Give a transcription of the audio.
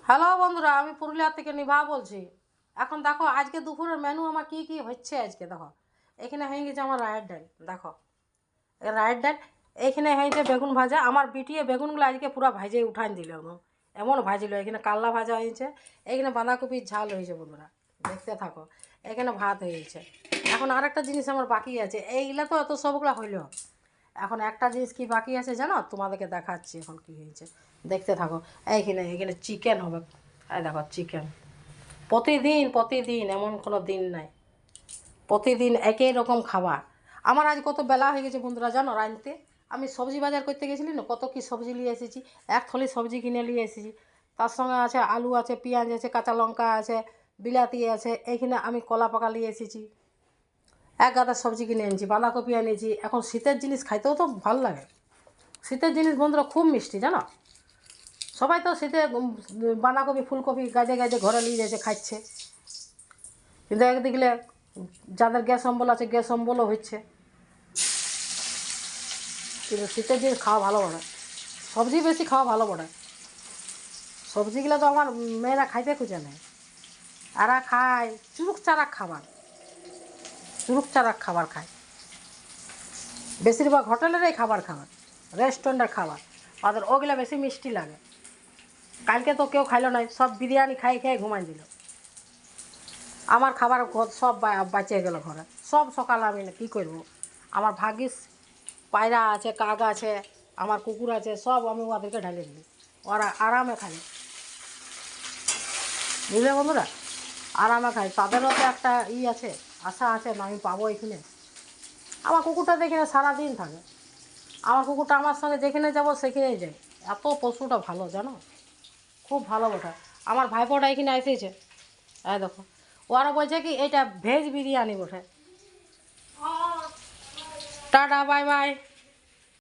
Hello বন্ধুরা, আমি পুরুলিয়া থেকে নিভা বলছি। এখন দেখো আজকে দুপুরের মেনু আমার কি কি হচ্ছে। আজকে দেখো এখানে হয়ে গেছে আমার রায়ের ডাল। দেখো রায়ের ডাল, এইখানে হয়েছে বেগুন ভাজা। আমার বিটিয়ে বেগুনগুলো আজকে পুরো ভাজে উঠান দিল, এমন ভাজিল। এখানে কাল্লা ভাজা হয়েছে, এইখানে বাঁধাকপির ঝাল হয়েছে। বন্ধুরা দেখতে থাকো, এখানে ভাত হয়েছে। এখন আরেকটা জিনিস আমার বাকি আছে। এইগুলা তো এত সবগুলো হইল, এখন একটা জিনিস কি বাকি আছে জানো? তোমাদেরকে দেখাচ্ছি এখন কি হয়েছে, দেখতে থাকো। এইখানে এখানে চিকেন হবে। এই দেখো চিকেন, প্রতিদিন প্রতিদিন, এমন কোনো দিন নাই, প্রতিদিন একই রকম খাবার। আমার আজ কত বেলা হয়ে গেছে বন্ধুরা জানো রাঁধতে। আমি সবজি বাজার করতে গেছিলি না, কত কি সবজি নিয়ে এসেছি। এক থলি সবজি কিনে নিয়ে এসেছি। তার সঙ্গে আছে আলু আছে, পেঁয়াজ আছে, কাঁচা লঙ্কা আছে, বিলাতি আছে। এইখানে আমি কলা পাকা নিয়ে এসেছি। এক গাদা সবজি কিনে এনেছি, বাঁধাকপি এনেছি। এখন শীতের জিনিস খাইতেও তো ভালো লাগে। শীতের জিনিস বন্ধুরা খুব মিষ্টি জানো। সবাই তো শীতে বাঁধাকপি ফুলকপি গাজে গাজে ঘরে নিয়ে যাচ্ছে, খাচ্ছে। কিন্তু একদিকে যাদের গ্যাস অম্বল আছে, গ্যাস অম্বলও হচ্ছে। কিন্তু শীতের জিনিস খাওয়া ভালো পড়ে, সবজি বেশি খাওয়া ভালো পড়ে। সবজিগুলো তো আমার মেয়েরা খাইতে খুঁজে নেয়। এরা খায় চুরুক চারাক খাবার, চুরুক চারাক খাবার খায়। বেশিরভাগ হোটেলেরই খাবার খাবার, রেস্টুরেন্টের খাবার, ওদের ওগুলো বেশি মিষ্টি লাগে। কালকে তো কেউ খাইলো না, সব বিরিয়ানি খাই খেয়ে ঘুমাই দিল। আমার খাবার সব বাঁচিয়ে গেল ঘরে। সব সকালে আমি কী করবো, আমার ভাগ্যিস পায়রা আছে, কাক আছে, আমার কুকুর আছে, সব আমি ওদেরকে ঢালে দিই। ওরা আরামে খাই, বুঝলে বন্ধুরা, আরামে খাই। তাদেরও তো একটা আছে, আশা আছে না আমি পাবো এখানে। আমার কুকুরটা দেখে সারাদিন থাকে। আমার কুকুরটা আমার সঙ্গে যেখানে যাবো সেখানেই যায়। এত পশুটা ভালো জানো, খুব ভালো ওটা। আমার ভাইপোটা এখানে এসেছে, এই দেখো, ওরা বলছে কি এটা ভেজ বিরিয়ানি বটে। Tata, bye bye.